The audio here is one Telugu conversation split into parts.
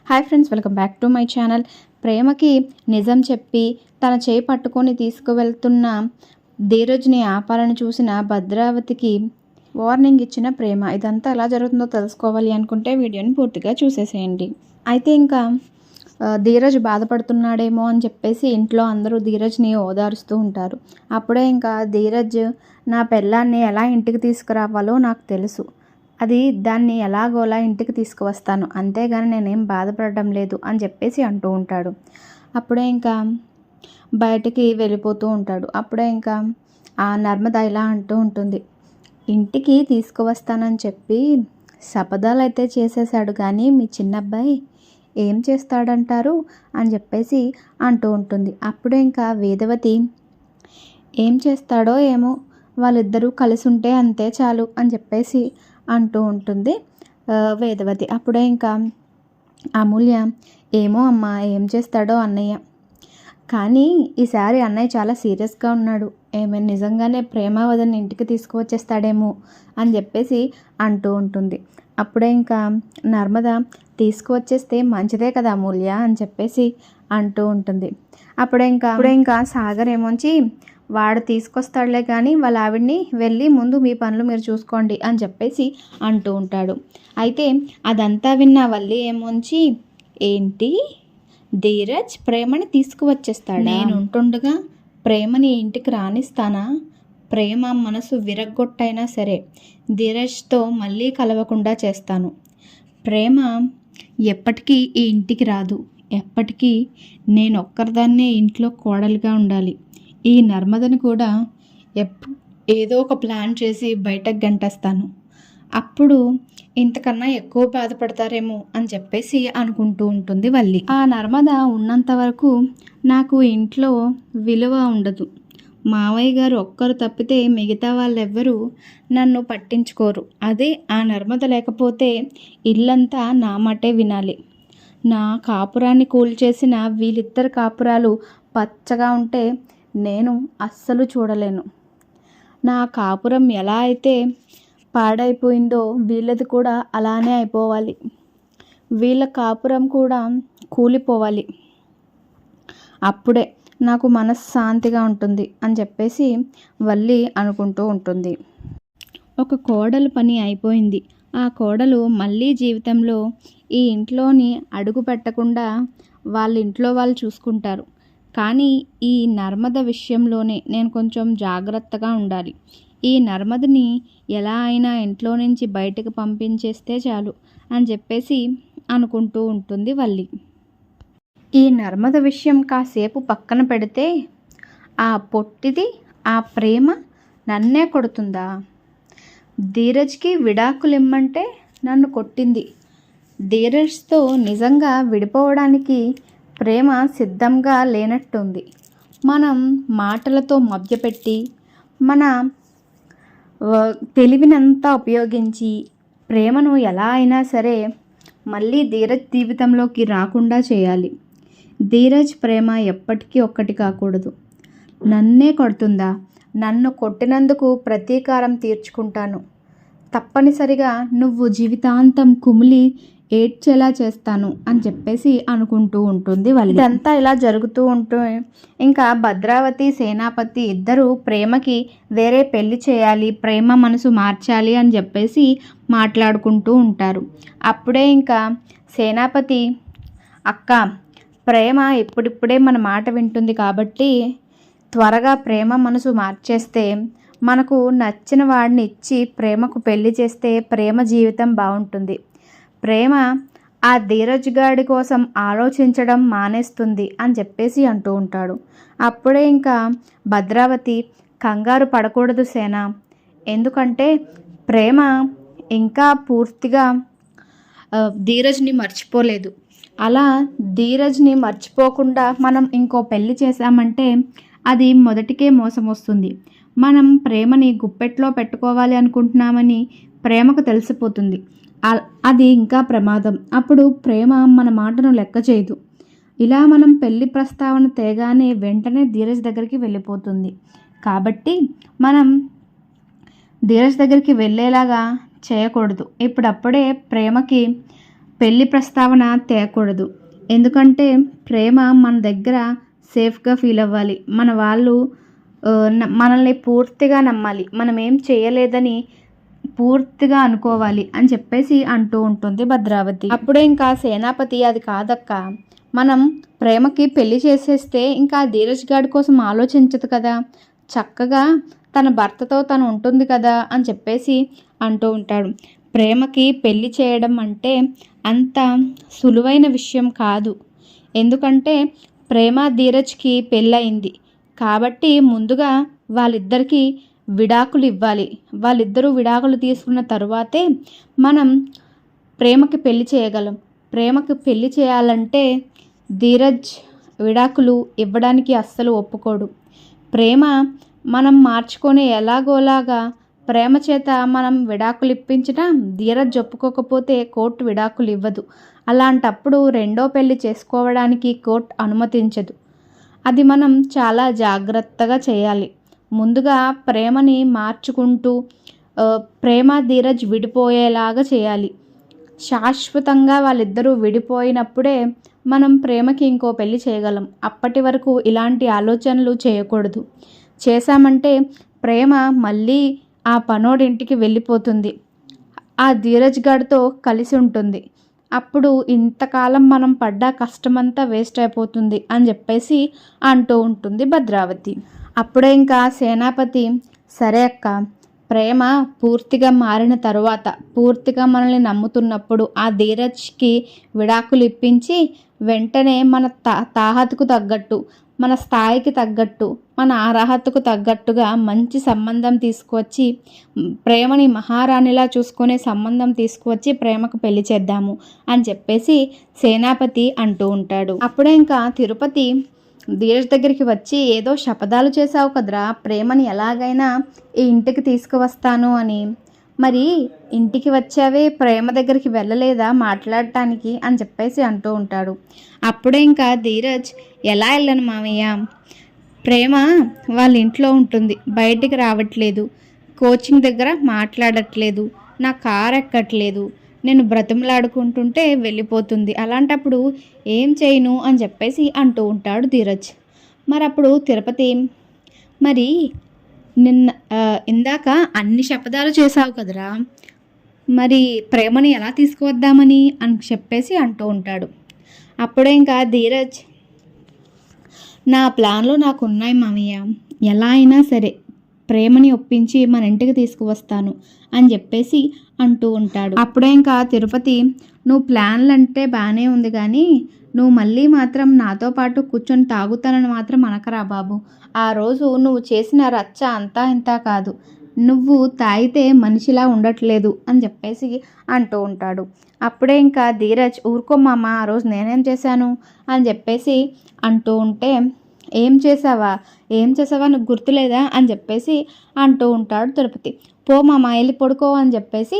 Hi friends, welcome back to my channel. ప్రేమకి నిజం చెప్పి తన చేయి పట్టుకొని తీసుకువెళ్తున్న ధీరజ్ని ఆపాలని చూసిన భద్రావతికి వార్నింగ్ ఇచ్చిన ప్రేమ. ఇదంతా ఎలా జరుగుతుందో తెలుసుకోవాలి అనుకుంటే వీడియోని పూర్తిగా చూసేసేయండి. అయితే ఇంకా ధీరజ్ బాధపడుతున్నాడేమో అని చెప్పేసి ఇంట్లో అందరూ ధీరజ్ని ఓదారుస్తూ ఉంటారు. అప్పుడే ఇంకా ధీరజ్, నా పెళ్ళాన్ని ఎలా ఇంటికి తీసుకురావాలో నాకు తెలుసు, అది దాన్ని ఎలాగోలా ఇంటికి తీసుకువస్తాను, అంతేగాని నేనేం బాధపడడం లేదు అని చెప్పేసి అంటూ ఉంటాడు. అప్పుడే ఇంకా బయటికి వెళ్ళిపోతూ ఉంటాడు. అప్పుడే ఇంకా ఆ నర్మద ఇలా అంటూ ఉంటుంది, ఇంటికి తీసుకువస్తానని చెప్పి శపథాలు అయితే చేసేసాడు, కానీ మీ చిన్నబ్బాయి ఏం చేస్తాడంటారు అని చెప్పేసి అంటూ ఉంటుంది. అప్పుడే ఇంకా వేదవతి, ఏం చేస్తాడో ఏమో, వాళ్ళిద్దరూ కలిసి ఉంటే అంతే చాలు అని చెప్పేసి అంటూ ఉంటుంది వేదవతి. అప్పుడే ఇంకా అమూల్య, ఏమో అమ్మ, ఏం చేస్తాడో అన్నయ్య, కానీ ఈసారి అన్నయ్య చాలా సీరియస్గా ఉన్నాడు, ఏమైనా నిజంగానే ప్రేమావతిని ఇంటికి తీసుకువచ్చేస్తాడేమో అని చెప్పేసి అంటూ ఉంటుంది. అప్పుడే ఇంకా నర్మద, తీసుకువచ్చేస్తే మంచిదే కదా అమూల్య అని చెప్పేసి అంటూ ఉంటుంది. అప్పుడే ఇంకా సాగర్ ఏమోంచి, వాడు తీసుకొస్తాడులే కానీ వాళ్ళ ఆవిడ్ని వెళ్ళి ముందు మీ పనులు మీరు చూసుకోండి అని చెప్పేసి అంటూ ఉంటాడు. అయితే అదంతా విన్న వల్లి ఏమోంచి, ఏంటి ధీరజ్ ప్రేమని తీసుకువచ్చేస్తాడు, నేను ఉంటుండగా ప్రేమని ఇంటికి రానిస్తానా? ప్రేమ మనసు విరగ్గొట్టైనా సరే ధీరజ్తో మళ్ళీ కలవకుండా చేస్తాను. ప్రేమ ఎప్పటికీ ఈ ఇంటికి రాదు, ఎప్పటికీ నేను ఒక్కరిదాన్నే ఇంట్లో కోడలుగా ఉండాలి. ఈ నర్మదని కూడా ఏదో ఒక ప్లాన్ చేసి బయటకు గంటేస్తాను, అప్పుడు ఇంతకన్నా ఎక్కువ బాధపడతారేమో అని చెప్పేసి అనుకుంటూ ఉంటుంది వల్లి. ఆ నర్మద ఉన్నంత వరకు నాకు ఇంట్లో విలువ ఉండదు, మావయ్య గారు ఒక్కరు తప్పితే మిగతా వాళ్ళెవ్వరూ నన్ను పట్టించుకోరు. అదే ఆ నర్మద లేకపోతే ఇల్లంతా నా మాటే వినాలి. నా కాపురాన్ని కూల్చేసిన వీళ్ళిద్దరు కాపురాలు పచ్చగా ఉంటే నేను అస్సలు చూడలేను. నా కాపురం ఎలా అయితే పాడైపోయిందో వీళ్ళది కూడా అలానే అయిపోవాలి, వీళ్ళ కాపురం కూడా కూలిపోవాలి, అప్పుడే నాకు మనశ్శాంతిగా ఉంటుంది అని చెప్పేసి వల్లి అనుకుంటూ ఉంటుంది. ఒక కోడలు పని అయిపోయింది, ఆ కోడలు మళ్ళీ జీవితంలో ఈ ఇంట్లోని అడుగు పెట్టకుండా వాళ్ళ ఇంట్లో వాళ్ళు చూసుకుంటారు. కానీ ఈ నర్మద విషయంలోనే నేను కొంచెం జాగ్రత్తగా ఉండాలి. ఈ నర్మదని ఎలా అయినా ఇంట్లో నుంచి బయటకు పంపించేస్తే చాలు అని చెప్పేసి అనుకుంటూ ఉంటుంది వల్లి. ఈ నర్మద విషయం కాసేపు పక్కన పెడితే, ఆ పొట్టిది ఆ ప్రేమ నన్నే కొడుతుందా? ధీరజ్కి విడాకులు ఇమ్మంటే నన్ను కొట్టింది. ధీరజ్తో నిజంగా విడిపోవడానికి ప్రేమ సిద్ధంగా లేనట్టుంది. మనం మాటలతో మభ్యపెట్టి మన తెలివినంతా ఉపయోగించి ప్రేమను ఎలా అయినా సరే మళ్ళీ ధీరజ్ జీవితంలోకి రాకుండా చేయాలి. ధీరజ్ ప్రేమ ఎప్పటికీ ఒక్కటి కాకూడదు. నన్నే కొడుతుందా? నన్ను కొట్టినందుకు ప్రతీకారం తీర్చుకుంటాను, తప్పనిసరిగా నువ్వు జీవితాంతం కుమిలి ఏడ్చేలా చేస్తాను అని చెప్పేసి అనుకుంటూ ఉంటుంది వల్లి. ఇదంతా ఇలా జరుగుతూ ఉంటూ ఇంకా భద్రావతి, సేనాపతి ఇద్దరు ప్రేమకి వేరే పెళ్లి చేయాలి, ప్రేమ మనసు మార్చాలి అని చెప్పేసి మాట్లాడుకుంటూ ఉంటారు. అప్పుడే ఇంకా సేనాపతి, అక్క, ప్రేమ ఇప్పుడిప్పుడే మన మాట వింటుంది కాబట్టి త్వరగా ప్రేమ మనసు మార్చేస్తే, మనకు నచ్చిన వాడిని ఇచ్చి ప్రేమకు పెళ్లి చేస్తే ప్రేమ జీవితం బాగుంటుంది. ప్రేమ ఆ ధీరజ్ గాడి కోసం ఆలోచించడం మానేస్తుంది అని చెప్పేసి అంటూ ఉంటాడు. అప్పుడే ఇంకా భద్రావతి, కంగారు పడకూడదు సేన, ఎందుకంటే ప్రేమ ఇంకా పూర్తిగా ధీరజ్ని మర్చిపోలేదు. అలా ధీరజ్ని మర్చిపోకుండా మనం ఇంకో పెళ్లి చేశామంటే అది మొదటికే మోసం వస్తుంది. మనం ప్రేమని గుప్పెట్లో పెట్టుకోవాలి అనుకుంటున్నామని ప్రేమకు తెలిసిపోతుంది, అది ఇంకా ప్రమాదం. అప్పుడు ప్రేమ మన మాటను లెక్క చేయదు. ఇలా మనం పెళ్లి ప్రస్తావన తేగానే వెంటనే ధీరజ్ దగ్గరికి వెళ్ళిపోతుంది. కాబట్టి మనం ధీరజ్ దగ్గరికి వెళ్ళేలాగా చేయకూడదు. ఇప్పుడప్పుడే ప్రేమకి పెళ్లి ప్రస్తావన తేకూడదు. ఎందుకంటే ప్రేమ మన దగ్గర సేఫ్గా ఫీల్ అవ్వాలి. మన వాళ్ళు మనల్ని పూర్తిగా నమ్మాలి. మనం ఏం చేయలేదని పూర్తిగా అనుకోవాలి అని చెప్పేసి అంటూ ఉంటుంది భద్రావతి. అప్పుడే ఇంకా సేనాపతి, అది కాదక్క, మనం ప్రేమకి పెళ్లి చేసేస్తే ఇంకా ధీరజ్ గాడి కోసం ఆలోచించదు కదా, చక్కగా తన భర్తతో తను ఉంటుంది కదా అని చెప్పేసి అంటూ ఉంటాడు. ప్రేమకి పెళ్లి చేయడం అంటే అంత సులువైన విషయం కాదు. ఎందుకంటే ప్రేమ ధీరజ్కి పెళ్ళయింది కాబట్టి ముందుగా వాళ్ళిద్దరికీ విడాకులు ఇవ్వాలి. వాళ్ళిద్దరూ విడాకులు తీసుకున్న తరువాతే మనం ప్రేమకి పెళ్లి చేయగలం. ప్రేమకి పెళ్లి చేయాలంటే ధీరజ్ విడాకులు ఇవ్వడానికి అస్సలు ఒప్పుకోడు. ప్రేమ మనం మార్చుకొని ఎలాగోలాగా ప్రేమ చేత మనం విడాకులు ఇప్పించినా ధీరజ్ ఒప్పుకోకపోతే కోర్టు విడాకులు ఇవ్వదు. అలాంటప్పుడు రెండో పెళ్లి చేసుకోవడానికి కోర్టు అనుమతించదు. అది మనం చాలా జాగ్రత్తగా చేయాలి. ముందుగా ప్రేమని మార్చుకుంటూ ప్రేమ ధీరజ్ విడిపోయేలాగా చేయాలి. శాశ్వతంగా వాళ్ళిద్దరూ విడిపోయినప్పుడే మనం ప్రేమకి ఇంకో పెళ్లి చేయగలం. అప్పటి వరకు ఇలాంటి ఆలోచనలు చేయకూడదు. చేశామంటే ప్రేమ మళ్ళీ ఆ పనోడింటికి వెళ్ళిపోతుంది. ఆ ధీరజ్ గారితో కలిసి ఉంటుంది. అప్పుడు ఇంతకాలం మనం పడ్డ కష్టమంతా వేస్ట్ అయిపోతుంది అని చెప్పేసి అంటూ ఉంటుంది భద్రావతి. అప్పుడే ఇంకా సేనాపతి, సరే అక్క, ప్రేమ పూర్తిగా మారిన తరువాత పూర్తిగా మనల్ని నమ్ముతున్నప్పుడు ఆ ధీరజ్కి విడాకులు ఇప్పించి వెంటనే మన తాహతుకు తగ్గట్టు, మన స్థాయికి తగ్గట్టు, మన అర్హతకు తగ్గట్టుగా మంచి సంబంధం తీసుకువచ్చి ప్రేమని మహారాణిలా చూసుకునే సంబంధం తీసుకువచ్చి ప్రేమకు పెళ్లి చేద్దాము అని చెప్పేసి సేనాపతి అంటూ ఉంటాడు. అప్పుడే ఇంకా తిరుపతి ధీరజ్ దగ్గరికి వచ్చి, ఏదో శపథాలు చేసావు కదరా, ప్రేమని ఎలాగైనా ఈ ఇంటికి తీసుకువస్తాను అని, మరి ఇంటికి వచ్చావే, ప్రేమ దగ్గరికి వెళ్ళలేదా మాట్లాడటానికి అని చెప్పేసి అంటూ ఉంటాడు. అప్పుడే ఇంకా ధీరజ్, ఎలా వెళ్ళను మామయ్య, ప్రేమ వాళ్ళ ఇంట్లో ఉంటుంది, బయటికి రావట్లేదు, కోచింగ్ దగ్గర మాట్లాడట్లేదు, నా కారు ఎక్కట్లేదు, నేను బ్రతిమలాడుకుంటుంటే వెళ్ళిపోతుంది, అలాంటప్పుడు ఏం చేయను అని చెప్పేసి అంటూ ఉంటాడు ధీరజ్. మరి అప్పుడు తిరుపతి, మరి ఇందాక అన్ని శపథాలు చేసావు కదరా, మరి ప్రేమని ఎలా తీసుకువద్దామని అని చెప్పేసి అంటూ ఉంటాడు. అప్పుడే ఇంకా ధీరజ్, నా ప్లాన్లు నాకు ఉన్నాయి మామయ్య, ఎలా అయినా సరే ప్రేమని ఒప్పించి మన ఇంటికి తీసుకువస్తాను అని చెప్పేసి అంటూ ఉంటాడు. అప్పుడే ఇంకా తిరుపతి, నువ్వు ప్లాన్లు అంటే బాగానే ఉంది కానీ నువ్వు మళ్ళీ మాత్రం నాతో పాటు కూర్చొని తాగుతానని మాత్రం అనకరా బాబు. ఆ రోజు నువ్వు చేసిన రచ్చ అంతా ఇంత కాదు, నువ్వు తాగితే మనిషిలా ఉండట్లేదు అని చెప్పేసి అంటూ ఉంటాడు. అప్పుడే ఇంకా ధీరజ్, ఊరుకో మామ, ఆ రోజు నేనేం చేశాను అని చెప్పేసి అంటూ ఉంటే, ఏం చేసావా నువ్వు గుర్తులేదా అని చెప్పేసి అంటూ ఉంటాడు తిరుపతి. పో మామ, వెళ్ళి పడుకో అని చెప్పేసి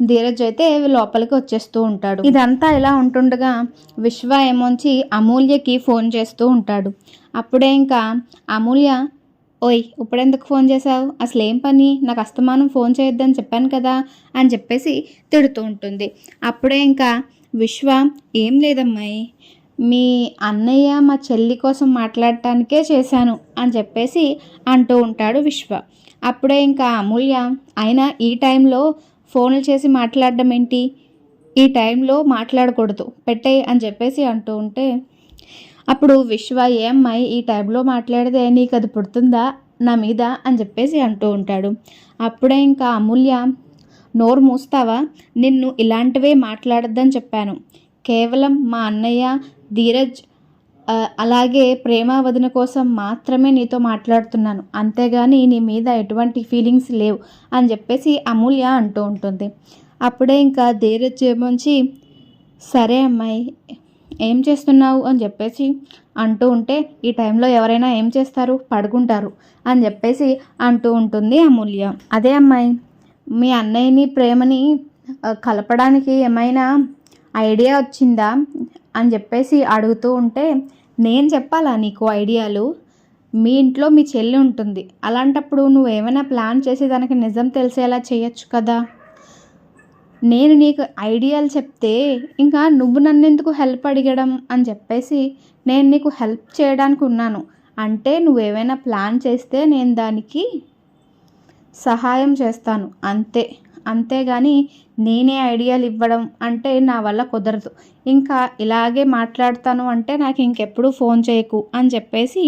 ధీరజ్ అయితే లోపలికి వచ్చేస్తూ ఉంటాడు. ఇదంతా ఇలా ఉంటుండగా విశ్వ ఏమోంచి అమూల్యకి ఫోన్ చేస్తూ ఉంటాడు. అప్పుడే ఇంకా అమూల్య, ఓయ్ ఇప్పుడెందుకు ఫోన్ చేసావు, అసలు ఏం పని, నాకు అస్తమానం ఫోన్ చేయొద్దని చెప్పాను కదా అని చెప్పేసి తిడుతూ ఉంటుంది. అప్పుడే ఇంకా విశ్వ, ఏం లేదమ్మాయి, మీ అన్నయ్య మా చెల్లి కోసం మాట్లాడటానికే చేశాను అని చెప్పేసి అంటూ ఉంటాడు విశ్వ. అప్పుడే ఇంకా అమూల్య, అయినా ఈ టైంలో ఫోన్లు చేసి మాట్లాడడం ఏంటి, ఈ టైంలో మాట్లాడకూడదు, పెట్టేయి అని చెప్పేసి అంటూ ఉంటే, అప్పుడు విశ్వ, ఏ అమ్మాయి ఈ టైంలో మాట్లాడితే నీకు అది పుడుతుందా నా మీద అని చెప్పేసి అంటూ ఉంటాడు. అప్పుడే ఇంకా అమూల్య, నోరు మూస్తావా, నిన్ను ఇలాంటివే మాట్లాడొద్దని చెప్పాను, కేవలం మా అన్నయ్య ధీరజ్ అలాగే ప్రేమ వదిన కోసం మాత్రమే నీతో మాట్లాడుతున్నాను, అంతేగాని నీ మీద ఎటువంటి ఫీలింగ్స్ లేవు అని చెప్పేసి అమూల్య అంటూ ఉంటుంది. అప్పుడే ఇంకా ధీరజ్ ఏమొంచి, సరే అమ్మాయి, ఏం చేస్తున్నావు అని చెప్పేసి అంటూ ఉంటే, ఈ టైంలో ఎవరైనా ఏం చేస్తారు, పడుకుంటారు అని చెప్పేసి అంటూ ఉంటుంది అమూల్య. అదే అమ్మాయి, మీ అన్నయ్యని ప్రేమని కలపడానికి ఏమైనా ఐడియా వచ్చిందా అని చెప్పేసి అడుగుతూ ఉంటే, నేను చెప్పాలా నీకు ఐడియాలు, మీ ఇంట్లో మీ చెల్లి ఉంటుంది, అలాంటప్పుడు నువ్వు ఏమైనా ప్లాన్ చేసి దానికి నిజం తెలిసేలా చేయొచ్చు కదా, నేను నీకు ఐడియాలు చెప్తే ఇంకా నువ్వు నన్నెందుకు హెల్ప్ అడగడం అని చెప్పేసి నేను నీకు హెల్ప్ చేయడానికి ఉన్నాను. అంటే నువ్వేమైనా ప్లాన్ చేస్తే నేను దానికి సహాయం చేస్తాను అంతే. అంతేగాని నేనే ఐడియాలు ఇవ్వడం అంటే నా వల్ల కుదరదు. ఇంకా ఇలాగే మాట్లాడతాను అంటే నాకు ఇంకెప్పుడు ఫోన్ చేయకు అని చెప్పేసి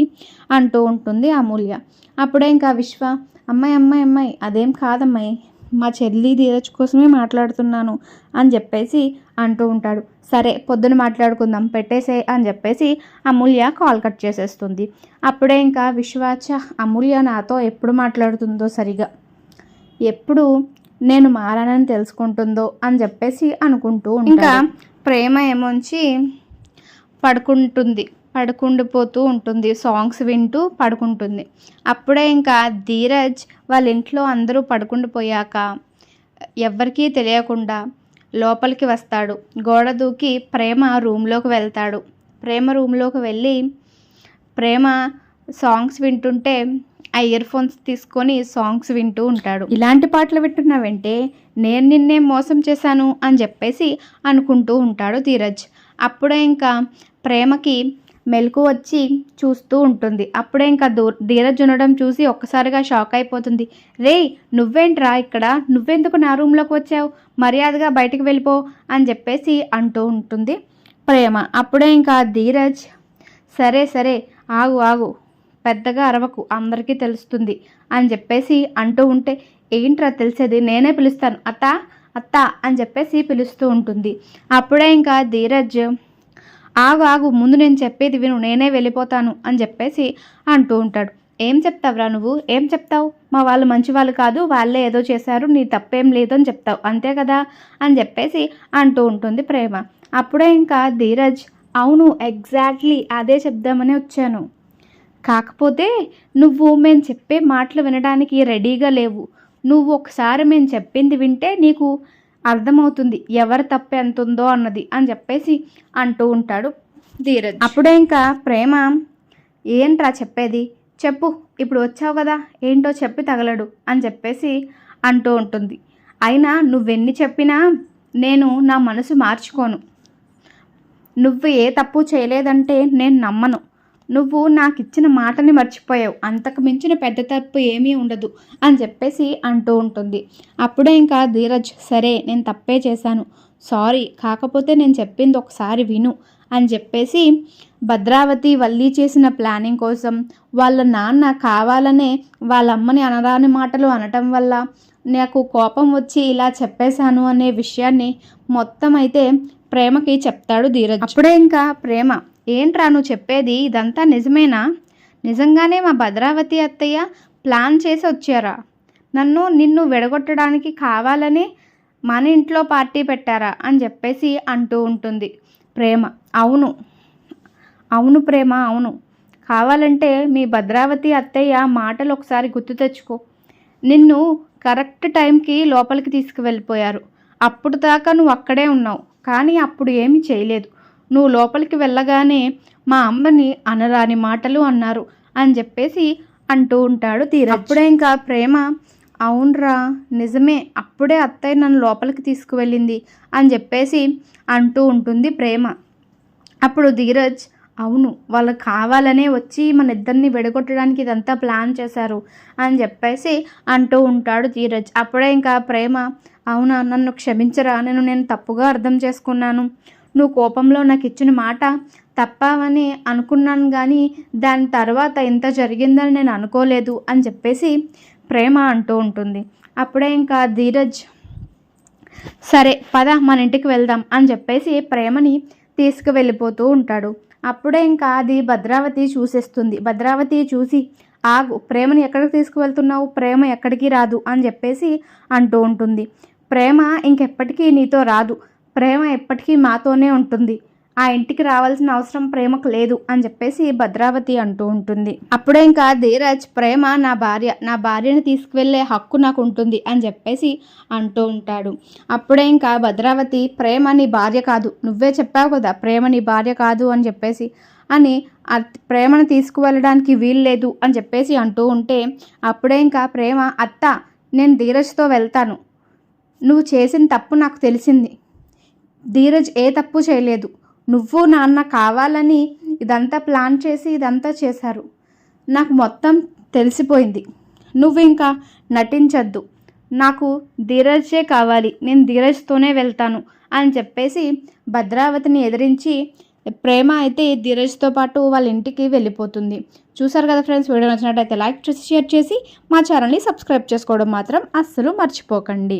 అంటూ ఉంటుంది అమూల్య. అప్పుడే ఇంకా విశ్వ, అమ్మాయి అమ్మాయి అమ్మాయి అదేం కాదమ్మాయి, మా చెల్లి ధీరజ్ కోసమే మాట్లాడుతున్నాను అని చెప్పేసి అంటూ ఉంటాడు. సరే పొద్దున మాట్లాడుకుందాం పెట్టేసే అని చెప్పేసి అమూల్య కాల్ కట్ చేసేస్తుంది. అప్పుడే ఇంకా విశ్వాచ అమూల్య నాతో ఎప్పుడు మాట్లాడుతుందో సరిగా, ఎప్పుడు నేను మారానని తెలుసుకుంటుందో అని చెప్పేసి అనుకుంటూ ఇంకా ప్రేమ ఏమొంచి పడుకుండిపోతూ ఉంటుంది, సాంగ్స్ వింటూ పడుకుంటుంది. అప్పుడే ఇంకా ధీరజ్ వాళ్ళ ఇంట్లో అందరూ పడుకుండిపోయాక ఎవ్వరికీ తెలియకుండా లోపలికి వస్తాడు. గోడ దూకి ప్రేమ రూమ్లోకి వెళ్తాడు. ప్రేమ రూమ్లోకి వెళ్ళి ప్రేమ సాంగ్స్ వింటుంటే ఆ ఇయర్ ఫోన్స్ తీసుకొని సాంగ్స్ వింటూ ఉంటాడు. ఇలాంటి పాటలు వింటున్నావంటే నేను నిన్నే మోసం చేశాను అని చెప్పేసి అనుకుంటూ ఉంటాడు ధీరజ్. అప్పుడే ఇంకా ప్రేమకి మెలకు వచ్చి చూస్తూ ఉంటుంది. అప్పుడే ఇంకా ధీరజ్ ఉండడం చూసి ఒక్కసారిగా షాక్ అయిపోతుంది. రే నువ్వేంట్రా ఇక్కడ, నువ్వెందుకు నా రూమ్లోకి వచ్చావు, మర్యాదగా బయటికి వెళ్ళిపో అని చెప్పేసి అంటూ ఉంటుంది ప్రేమ. అప్పుడే ఇంకా ధీరజ్ సరే సరే ఆగు ఆగు, పెద్దగా అరవకు, అందరికీ తెలుస్తుంది అని చెప్పేసి అంటూ ఉంటే ఏంట్రా తెలిసేది, నేనే పిలుస్తాను అత్త అత్త అని చెప్పేసి పిలుస్తూ ఉంటుంది. అప్పుడే ఇంకా ధీరజ్ ఆగు ఆగు, ముందు నేను చెప్పేది విను, నేనే వెళ్ళిపోతాను అని చెప్పేసి అంటూ ఉంటాడు. ఏం చెప్తావురా నువ్వు, ఏం చెప్తావు, మా వాళ్ళు మంచి వాళ్ళు కాదు, వాళ్ళే ఏదో చేశారు, నీ తప్పేం లేదు అని చెప్తావు అంతే కదా అని చెప్పేసి అంటూ ఉంటుంది ప్రేమ. అప్పుడే ఇంకా ధీరజ్ అవును ఎగ్జాక్ట్లీ అదే చెప్దామని వచ్చాను, కాకపోతే నువ్వు మేము చెప్పే మాటలు వినడానికి రెడీగా లేవు. నువ్వు ఒకసారి మేము చెప్పింది వింటే నీకు అర్థమవుతుంది ఎవరు తప్పు ఎంత ఉందో అన్నది అని చెప్పేసి అంటూ ఉంటాడు ధీరజ్. అప్పుడే ఇంకా ప్రేమ ఏంట్రా చెప్పేది, చెప్పు, ఇప్పుడు వచ్చావు కదా ఏంటో చెప్పి తగలడు అని చెప్పేసి అంటూ ఉంటుంది. అయినా నువ్వెన్ని చెప్పినా నేను నా మనసు మార్చుకోను, నువ్వు ఏ తప్పు చేయలేదంటే నేను నమ్మను, నువ్వు నాకు ఇచ్చిన మాటని మర్చిపోయావు, అంతకు మించిన పెద్ద తప్పు ఏమీ ఉండదు అని చెప్పేసి అంటూ ఉంటుంది. అప్పుడే ఇంకా ధీరజ్ సరే నేను తప్పే చేశాను, సారీ, కాకపోతే నేను చెప్పింది ఒకసారి విను అని చెప్పేసి భద్రావతి వల్లి చేసిన ప్లానింగ్ కోసం వాళ్ళ నాన్న కావాలనే వాళ్ళ అమ్మని అనరాని మాటలు అనటం వల్ల నాకు కోపం వచ్చి ఇలా చెప్పేశాను అనే విషయాన్ని మొత్తం అయితే ప్రేమకి చెప్తాడు ధీరజ్. అప్పుడే ఇంకా ప్రేమ ఏంట్రా నువ్వు చెప్పేది, ఇదంతా నిజమేనా, నిజంగానే మా భద్రావతి అత్తయ్య ప్లాన్ చేసి వచ్చారా, నిన్ను విడగొట్టడానికి కావాలని మన ఇంట్లో పార్టీ పెట్టారా అని చెప్పేసి అంటూ ఉంటుంది ప్రేమ. అవును అవును ప్రేమ అవును, కావాలంటే మీ భద్రావతి అత్తయ్య మాటలు ఒకసారి గుర్తు తెచ్చుకో, నిన్ను కరెక్ట్ టైంకి లోపలికి తీసుకువెళ్ళిపోయారు, అప్పుడు దాకా నువ్వు అక్కడే ఉన్నావు కానీ అప్పుడు ఏమీ చేయలేదు, నువ్వు లోపలికి వెళ్ళగానే మా అమ్మని అనరాని మాటలు అన్నారు అని చెప్పేసి అంటూ ఉంటాడు ధీరజ్. అప్పుడే ఇంకా ప్రేమ అవునరా నిజమే, అప్పుడే అత్తయ్య నన్ను లోపలికి తీసుకువెళ్ళింది అని చెప్పేసి అంటూ ఉంటుంది ప్రేమ. అప్పుడు ధీరజ్ అవును వాళ్ళు కావాలనే వచ్చి మన ఇద్దరిని విడగొట్టడానికి ఇదంతా ప్లాన్ చేశారు అని చెప్పేసి అంటూ ఉంటాడు ధీరజ్. అప్పుడే ఇంకా ప్రేమ అవునా నన్ను క్షమించరా, నేను తప్పుగా అర్థం చేసుకున్నాను, నువ్వు కోపంలో నాకు ఇచ్చిన మాట తప్పవని అనుకున్నాను కానీ దాని తర్వాత ఇంత జరిగిందని నేను అనుకోలేదు అని చెప్పేసి ప్రేమ అంటూ ఉంటుంది. అప్పుడే ఇంకా ధీరజ్ సరే పద మన ఇంటికి వెళ్దాం అని చెప్పేసి ప్రేమని తీసుకువెళ్ళిపోతూ ఉంటాడు. అప్పుడే ఇంకా అది భద్రావతి చూసేస్తుంది. భద్రావతి చూసి ఆగు, ప్రేమని ఎక్కడికి తీసుకువెళ్తున్నావు, ప్రేమ ఎక్కడికి రాదు అని చెప్పేసి అంటూ ఉంటుంది. ప్రేమ ఇంకెప్పటికీ నీతో రాదు, ప్రేమ ఎప్పటికీ మాతోనే ఉంటుంది, ఆ ఇంటికి రావాల్సిన అవసరం ప్రేమకు లేదు అని చెప్పేసి భద్రావతి అంటూ ఉంటుంది. అప్పుడే ఇంకా ధీరజ్ ప్రేమ నా భార్యని తీసుకువెళ్ళే హక్కు నాకు ఉంటుంది అని చెప్పేసి అంటూ ఉంటాడు. అప్పుడే ఇంకా భద్రావతి ప్రేమ నీ భార్య కాదు, నువ్వే చెప్పావు కదా ప్రేమ నీ భార్య కాదు అని చెప్పేసి అని ప్రేమను తీసుకువెళ్ళడానికి వీలు లేదు అని చెప్పేసి అంటూ ఉంటే అప్పుడే ఇంకా ప్రేమ అత్త నేను ధీరజ్తో వెళ్తాను, నువ్వు చేసిన తప్పు నాకు తెలిసింది. ధీరజ్ ఏ తప్పు చేయలేదు. నువ్వు నాన్న కావాలని ఇదంతా ప్లాన్ చేసి ఇదంతా చేశారు. నాకు మొత్తం తెలిసిపోయింది. నువ్వు ఇంకా నటించద్దు. నాకు ధీరజే కావాలి, నేను ధీరజ్తోనే వెళ్తాను అని చెప్పేసి భద్రావతిని ఎదిరించి ప్రేమ అయితే ధీరజ్తో పాటు వాళ్ళ ఇంటికి వెళ్ళిపోతుంది. చూసారు కదా ఫ్రెండ్స్, వీడియో నచ్చినట్టయితే లైక్ చేసి షేర్ చేసి మా ఛానల్ని సబ్స్క్రైబ్ చేసుకోవడం మాత్రం అస్సలు మర్చిపోకండి.